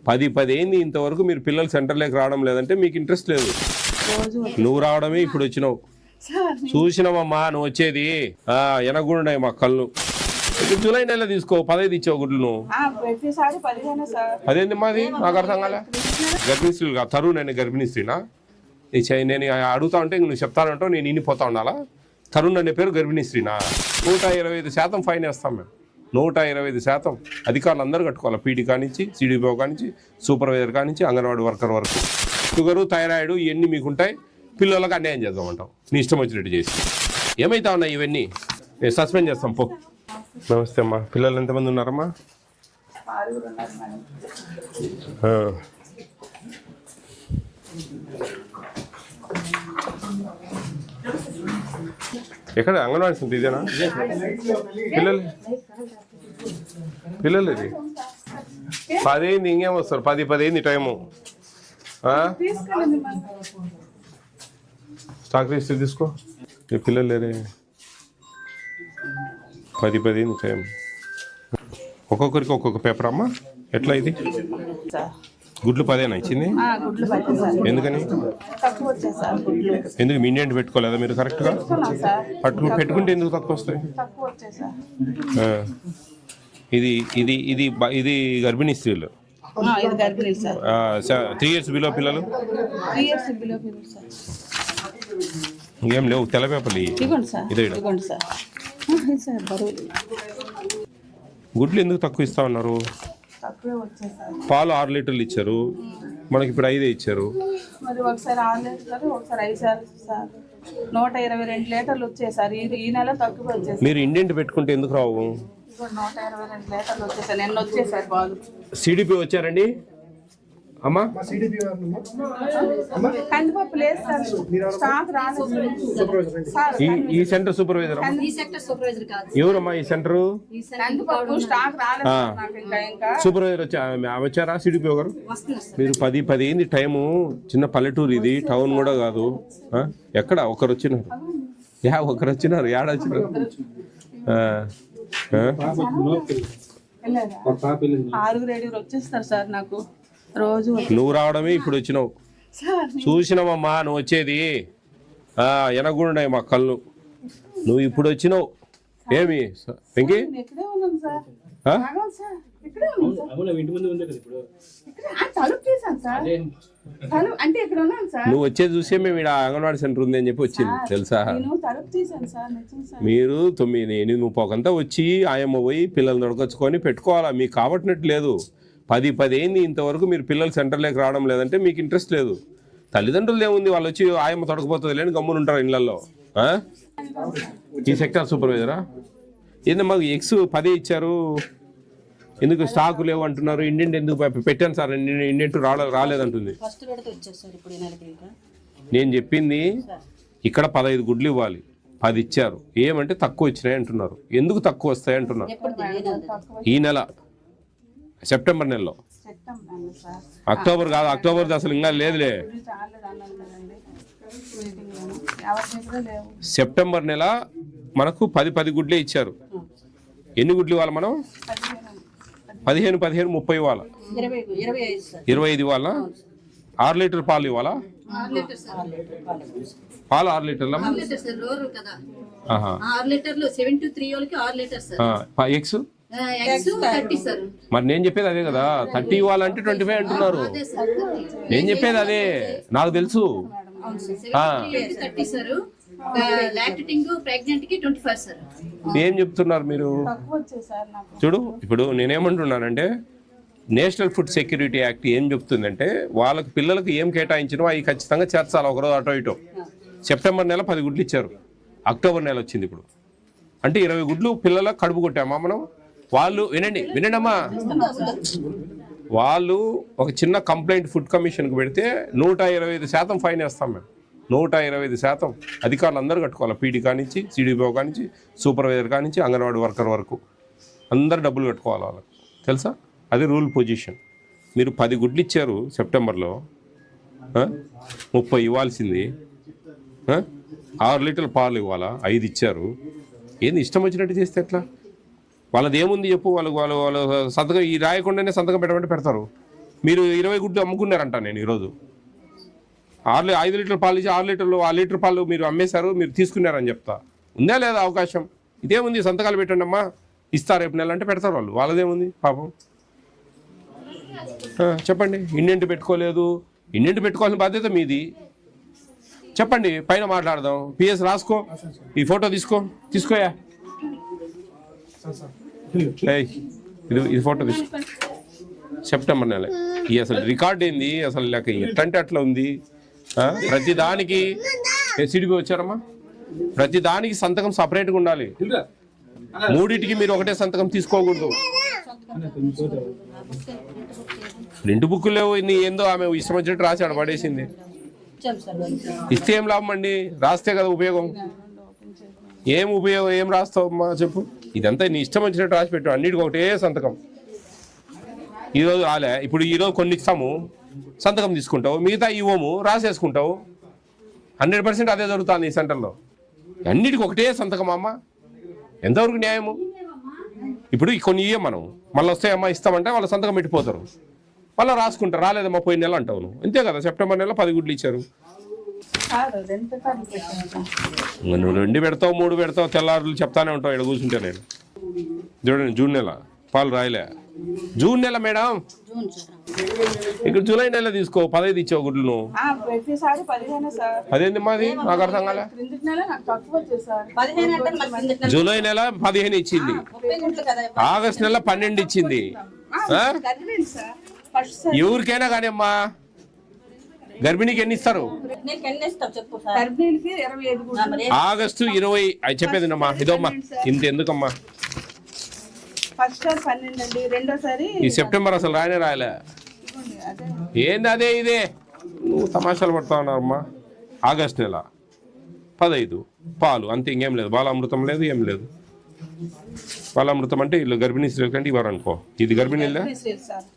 10 అయింది ఇంతవరకు మీరు పిల్లలు సెంటర్లోకి రావడం లేదంటే మీకు ఇంట్రెస్ట్ లేదు. నువ్వు రావడమే ఇప్పుడు వచ్చినావు. చూసినావమ్మా నువ్వు వచ్చేది ఎనగుండాయి మా కళ్ళు. జూలై నెల తీసుకో 15 ఇచ్చావు గుడ్లు నువ్వు. 15 మాది నాకు అర్థం కాలే. గర్భిణీ స్త్రీలు కాదు, తరువు నేను గర్భిణీ స్త్రీనా? నేను అడుగుతా ఉంటే నువ్వు చెప్తానంటావు, నేను ఇనిపోతా ఉండాలా? తరుణ్ అనే పేరు గర్భిణీ స్త్రీనా? 125% ఫైన్ వేస్తాం మేము. 125% అధికారులు అందరూ కట్టుకోవాలి. పీడీ కానించి, సిడిపిఓ కానించి, సూపర్వైజర్ కానించి, అంగన్వాడీ వర్కర్ వరకు. షుగరు, థైరాయిడ్ ఇవన్నీ మీకుంటాయి. పిల్లలకు అన్యాయం చేద్దామంటావు నీ ఇష్టం వచ్చినట్టు చేసి. ఏమైతా ఉన్నాయి ఇవన్నీ? నేను సస్పెండ్ చేస్తాం పో. నమస్తే అమ్మా. పిల్లలు ఎంతమంది ఉన్నారమ్మా? ఎక్కడ అంగన్వాడీ సెంటర్ ఇదేనా? పిల్లలు ఇది 10 అయింది, ఇంకేం వస్తారు? 10 అయింది టైము. స్టాక్ రిజిస్టర్ తీసుకో. ఈ పిల్లలు లేరే. 10 అయింది టైం. ఒక్కొక్కరికి ఒక్కొక్క పేపర్ అమ్మా. ఎట్లా ఇది? గుడ్లు 10 ఇచ్చింది. ఎందుకని? ఎందుకు మీ ఇండియన్ పెట్టుకోలేదా మీరు కరెక్ట్గా? పెట్టుకుంటే ఎందుకు తక్కువ వస్తాయి? ఇది ఇది ఇది ఇది గర్భిణీ స్త్రీలు. 3 years బిలో పిల్లలు ఇంకేం లేవు. తెల్ల పేపర్లు ఇదే. గుడ్లు ఎందుకు తక్కువ ఇస్తా ఉన్నారు? పాలు 6 లీటర్లు ఇచ్చారు, మనకి ఇప్పుడు 5 ఇచ్చారు. మరి ఒకసారి 6 లీటర్లు, ఒకసారి 5 సార్ 122 లీటర్లు వచ్చేసారు. ఈ నెల తక్కువ వచ్చేసారు. మీరు ఇండియన్ పెట్టుకుంటే ఎందుకు రావు? 122 లీటర్లు వచ్చేసారు. నిన్న వచ్చేసారు బాగా. సిడిపి వచ్చారండి అమ్మా? కందిపప్పు లేదు సార్, స్టాక్ రాలేదు. ఈ సెంటర్ సూపర్వైజర్ ఎవరమ్మా? ఈ సెంటర్ కందిపప్పు స్టాక్ రాలేదు. సూపర్వైజర్ వచ్చారా? సిడిపి గారు మీరు 10 అయింది టైము. చిన్న పల్లెటూరు ఇది, టౌన్ కూడా కాదు. ఎక్కడ ఒకరు వచ్చినారు? ఒకరు వచ్చినారు. ఏడ వచ్చినారు? 6 వచ్చేస్తారు సార్. నాకు రోజు నువ్వు రావడమే ఇప్పుడు వచ్చినావు. చూసినావమ్మా నువ్వు వచ్చేది ఎనగుండాయి మా కళ్ళు. నువ్వు ఇప్పుడు వచ్చినావు. ఏమి వెంకీ? నువ్వు వచ్చేది చూసే మేము ఇక్కడ అంగన్వాడీ సెంటర్ ఉంది అని చెప్పి వచ్చింది తెలుసా? మీరు 9, 8 పోకంతా వచ్చి ఆయమ్మ పోయి పిల్లల్ని దొడకొచ్చుకొని పెట్టుకోవాలా. మీకు కాబట్టినట్టు లేదు. 10 అయింది ఇంతవరకు మీరు పిల్లలు సెంటర్లోకి రావడం లేదంటే మీకు ఇంట్రెస్ట్ లేదు. తల్లిదండ్రులు ఏముంది, వాళ్ళు వచ్చి ఆయమ్మ తొడకపోతుంది లేని గమ్మున ఉంటారు ఇళ్లలో. ఈ సెక్టార్ సూపర్వైజరా? ఏంది మాకు ఎక్స్ 10 ఇచ్చారు, ఎందుకు స్టాకు లేవు అంటున్నారు? ఇండియన్ ఎందుకు పెట్టాను సార్, ఇండియన్ రాలేదంటుంది. నేను చెప్పింది ఇక్కడ 15 గుడ్లు ఇవ్వాలి, 10 ఇచ్చారు. ఏమంటే తక్కువ వచ్చినాయి అంటున్నారు. ఎందుకు తక్కువ వస్తాయి అంటున్నారు? ఈ నెల సెప్టెంబర్ నెలలో. అక్టోబర్ కాదు, అక్టోబర్ అసలు ఇంకా లేదులే. సెప్టెంబర్ నెల మనకు 10 గుడ్లే ఇచ్చారు. ఎన్ని గుడ్లు ఇవ్వాలి మనం? 15, 30 ఇవ్వాలా? 25 ఇవ్వాలా? 6 లీటర్ పాలు ఇవ్వాలా? పాలు 6 లీటర్ల ఎగ్స్. మరి నేను చెప్పేది అదే కదా. 30 ఇవ్వాలంటే 25 అంటున్నారు. నేను చెప్పేది అదే, నాకు తెలుసు. ఏం చెప్తున్నారు మీరు? చూడు, ఇప్పుడు నేనేమంటున్నానంటే నేషనల్ ఫుడ్ సెక్యూరిటీ యాక్ట్ ఏం చెప్తుందంటే వాళ్ళకి పిల్లలకు ఏం కేటాయించినో అవి ఖచ్చితంగా చేర్చాలి. ఒకరోజు అటో ఇటో. సెప్టెంబర్ నెల 10 గుడ్లు ఇచ్చారు, అక్టోబర్ నెల వచ్చింది. ఇప్పుడు అంటే 20 గుడ్లు పిల్లలకు కడుపు కొట్టామా మనం? వాళ్ళు వినండి అమ్మా, వాళ్ళు ఒక చిన్న కంప్లైంట్ ఫుడ్ కమిషన్కి పెడితే 125% ఫైన్ వేస్తాం మేము. 125% అధికారులు అందరూ కట్టుకోవాలి. పీడీ కానించి, సిడిపిఓ కానించి, సూపర్వైజర్ కానించి, అంగన్వాడీ వర్కర్ వరకు అందరు డబ్బులు కట్టుకోవాలి వాళ్ళకి. తెలుసా? అది రూల్ పొజిషన్. మీరు 10 గుడ్లు ఇచ్చారు సెప్టెంబర్లో, 30 ఇవ్వాల్సింది. 6 లీటర్ల పాలు ఇవ్వాలా? 5 ఇచ్చారు. ఏంది ఇష్టం వచ్చినట్టు చేస్తే ఎట్లా? వాళ్ళది ఏముంది చెప్పు? వాళ్ళు సంతకం ఈ రాయకుండానే సంతకం పెట్టమంటే పెడతారు. మీరు 20 గుడ్లు అమ్ముకున్నారంట నేను ఈరోజు 5 లీటర్ల పాలు ఇచ్చి 6 లీటర్ పాలు మీరు అమ్మేశారు, మీరు తీసుకున్నారని చెప్తా. ఉందా లేదా అవకాశం? ఇదేముంది, సంతకాలు పెట్టండి అమ్మా, ఇస్తారు రేపు నెల అంటే పెడతారు వాళ్ళు, వాళ్ళదేముంది పాపం. చెప్పండి, ఇండెంట్ పెట్టుకోలేదు, ఇండెంట్ పెట్టుకోవాల్సిన బాధ్యత మీది. చెప్పండి, పైన మాట్లాడదాం. పిఎస్ రాసుకో, ఈ ఫోటో తీసుకోయా, ఇది ఫోటో తీసుకో. సెప్టెంబర్ నెల ఈ అసలు రికార్డ్ ఏంది అసలు, లేక ఎట్టంటే అట్లా ఉంది. ప్రతి దానికి సిడిపి వచ్చారమ్మా, ప్రతి దానికి సంతకం సపరేట్గా ఉండాలి. మూడింటికి మీరు ఒకటే సంతకం తీసుకోకూడదు. ప్రింట్ బుక్ లేవు, ఇన్ని ఏందో ఆమె ఇష్టం వచ్చినట్టు రాసి ఆడ పడేసింది. ఇస్తే ఏం లాభం అండి, రాస్తే కదా ఉపయోగం. ఏం ఉపయోగం, ఏం రాస్తావు అమ్మా చెప్పు. ఇదంతా నీ ఇష్టం వచ్చినట్టు రాసి పెట్టు, అన్నిటికి ఒకటే సంతకం. ఈరోజు ఆలే, ఇప్పుడు ఈరోజు కొన్ని ఇస్తాము, సంతకం తీసుకుంటావు, మిగతా ఇవ్వము, రాసేసుకుంటావు. 100% అదే జరుగుతుంది ఈ సెంటర్లో. అన్నిటికి ఒకటే సంతకం అమ్మ, ఎంతవరకు న్యాయము? ఇప్పుడు కొన్ని ఇవ్వం మనం, మళ్ళీ వస్తాయమ్మా ఇస్తామంటే వాళ్ళ సంతకం పెట్టిపోతారు, మళ్ళీ రాసుకుంటారు. రాలేదమ్మా పోయిన నెల అంటావు నువ్వు. అంతే కదా, సెప్టెంబర్ నెల 10 గుడ్లు ఇచ్చారు. నువ్వు 2 పెడతావు 3 పెడతావు, తెల్లారులు చెప్తానే ఉంటావు ఇక్కడ కూర్చుంటే. నేను చూడండి, జూన్ నెల పాలు రాయలే, జూన్ నెల మేడం, ఇక్కడ జూలై నెల తీసుకో, 15 ఇచ్చావు గుడ్లు నువ్వు. అదేంది మాది, నాకు అర్థం కాలే. జూలై నెల 15 ఇచ్చింది, ఆగస్ట్ నెల 12 ఇచ్చింది. ఎవరికైనా కానీ అమ్మా, గర్భిణీకి ఎన్ని ఇస్తారు? ఆగస్టు 20 చెప్పేది అమ్మా, ఇదమ్మా ఇంత ఎందుకమ్మా. ఈ సెప్టెంబర్ అసలు రాయలే. ఏంది అదే ఇదే, నువ్వు తమాషాలు పడతా ఉన్నారమ్మా. ఆగస్ట్ నెల 15 పాలు అంతే, ఇంకేం లేదు. బాలామృతం లేదు, ఏం లేదు. బాలామృతం అంటే వీళ్ళు గర్భిణీ స్త్రీల కంటే ఇవ్వరు అనుకో. ఇది గర్భిణీ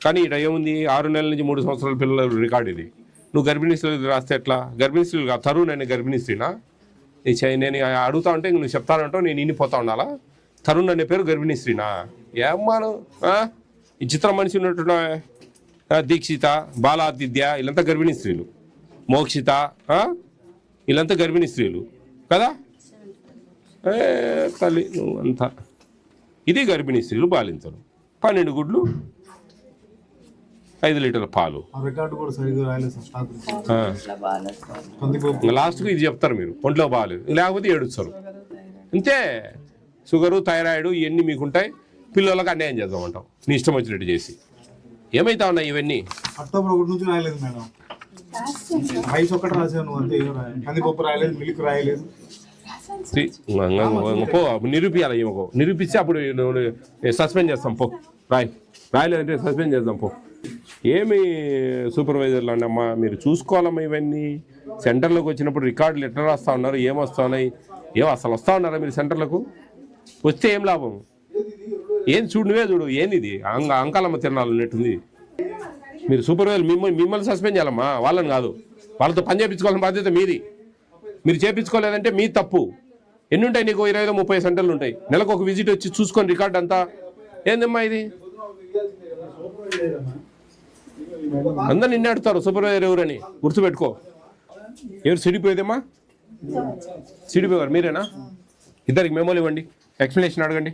కానీ ఇక్కడ ఏముంది, 6 నెలల నుంచి 3 సంవత్సరాల పిల్లల రికార్డు ఇది. నువ్వు గర్భిణీ స్త్రీలు రాస్తే ఎట్లా? గర్భిణీ స్త్రీలు కాదు, తరుణ్ అనే గర్భిణీ స్త్రీనా? నేను అడుగుతా ఉంటే నువ్వు చెప్తానంటావు, నేను ఇన్నిపోతా ఉండాలా? తరుణ్ అనే పేరు గర్భిణీ స్త్రీనా? ఏమ్మాను ఈ చిత్రం మనిషి ఉన్నట్టు. దీక్షిత, బాలాదిత్య వీళ్ళంతా గర్భిణీ స్త్రీలు. మోక్షిత వీళ్ళంతా గర్భిణీ స్త్రీలు కదా. తల్లి నువ్వు అంతా. ఇది గర్భిణీ స్త్రీలు బాలింతలు. 12 గుడ్లు 5 లీటర్ల పాలు. లాస్ట్కు ఇది చెప్తారు మీరు, ఒంట్లో బాగాలేదు, లేకపోతే ఏడుస్తారు. అంతే. షుగరు, థైరాయిడ్ ఇవన్నీ మీకుంటాయి, పిల్లలకు అన్యాయం చేద్దామంటావు నీ ఇష్టం వచ్చినట్టు చేసి. ఏమైతా ఉన్నాయి ఇవన్నీ? అక్టోబర్ 1 నుంచి రాయలేదు మేడం, రైస్ ఒకటి రాశాను అంతే, కందిపప్పు రాయలేదు, మిల్క్ రాయలేదు. పో నిరూపియాలి, ఏమో నిరూపిస్తే అప్పుడు సస్పెండ్ చేస్తాం. పో రాయలేదంటే సస్పెండ్ చేద్దాం. పో. ఏమి సూపర్వైజర్లు అండి అమ్మా, మీరు చూసుకోవాలమ్మా ఇవన్నీ. సెంటర్లోకి వచ్చినప్పుడు రికార్డులు ఎట్లా రాస్తా ఉన్నారు, ఏమొస్తా ఉన్నాయి, అసలు వస్తా ఉన్నారా మీరు సెంటర్లకు? వస్తే ఏం లాభం? ఏం చూడు, నువ్వే చూడు, ఏంది ఇది అంకాలమ్మ తిరణాలు ఉన్నట్టుంది. మీరు సూపర్వైజర్ మిమ్మల్ని సస్పెండ్ చేయాలమ్మా, వాళ్ళని కాదు. వాళ్ళతో పని చేయించుకోవాల్సిన బాధ్యత మీది. మీరు చేయించుకోలేదంటే మీ తప్పు. ఎన్ని ఉంటాయి నీకు? 25-30 సెంటర్లు ఉంటాయి. నెలకు ఒక విజిట్ వచ్చి చూసుకొని రికార్డ్ అంతా. ఏందమ్మా ఇది? అందరు నిన్నే అడుగుతారు సూపర్వైజర్ ఎవరని, గుర్తుపెట్టుకో. ఎవరు సిడిపోయేదమ్మా? సిడిపోయారు మీరేనా? ఇద్దరికి మెమోలు ఇవ్వండి, ఎక్స్ప్లెనేషన్ అడగండి,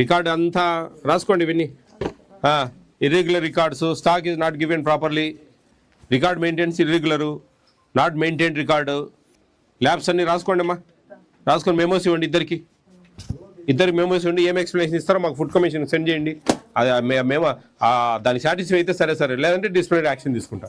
రికార్డ్ అంతా రాసుకోండి. ఇవన్నీ irregular records, stock is not given properly, record maintenance irregular, not maintain record, labs అన్నీ రాసుకోండి అమ్మా. రాసుకొని మెమోస్ ఇవ్వండి, ఇద్దరికి మెమోస్ ఇవ్వండి. ఏం ఎక్స్ప్లెనేషన్ ఇస్తారో మాకు ఫుడ్ కమిషన్ సెండ్ చేయండి. అది మేము దాన్ని సాటిస్ఫై అయితే సరే, లేదంటే డిసిప్లినరీ యాక్షన్ తీసుకుంటాం.